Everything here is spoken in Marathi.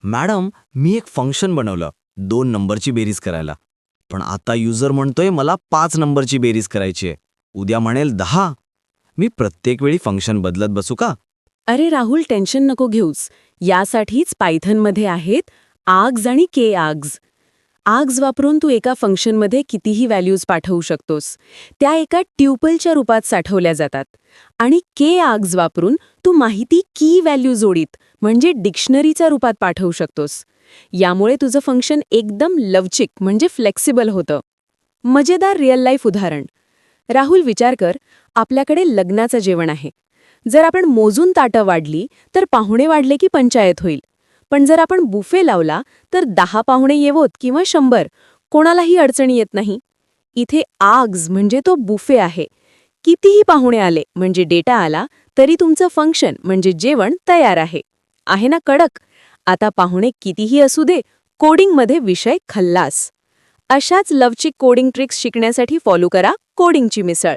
मॅडम, मी एक फंक्शन बनवलं 2 नंबरची बेरीज करायला. पण आता युजर म्हणतोय मला 5 नंबरची बेरीज करायची आहे. उद्या म्हणेल 10. मी प्रत्येक वेळी फंक्शन बदलत बसू का? अरे राहुल, टेन्शन नको घेऊस. यासाठीच पायथनमध्ये आहेत आर्ग्ज आणि के आर्ग्ज. आर्ग्ज वापरून तू एका फंक्शनमध्ये कितीही व्हॅल्यूज पाठवू शकतोस. त्या एका ट्युपलच्या रूपात साठवल्या जातात. आणि के आर्ग्ज वापरून तू माहिती की व्हॅल्यू जोडीत म्हणजे डिक्शनरीच्या रूपात पाठवू शकतोस. यामुळे तुझं फंक्शन एकदम लवचिक म्हणजे फ्लेक्सिबल होतं. मजेदार रिअल लाईफ उदाहरण. राहुल, विचार कर, आपल्याकडे लग्नाचं जेवण आहे. जर आपण मोजून ताटं वाढली तर पाहुणे वाढले की पंचायत होईल. पण जर आपण बुफे लावला तर 10 पाहुणे येवोत किंवा 100, कोणालाही अडचणी येत नाही. इथे आर्ग्ज म्हणजे तो बुफे आहे. कितीही पाहुणे आले म्हणजे डेटा आला तरी तुमचं फंक्शन म्हणजे जेवण तयार आहे. आहे ना कडक? आता पाहुणे कितीही असू दे, कोडिंगमध्ये विषय खल्लास. अशाच लवचिक कोडिंग ट्रिक्स शिकण्यासाठी फॉलो करा कोडिंगची मिसळ.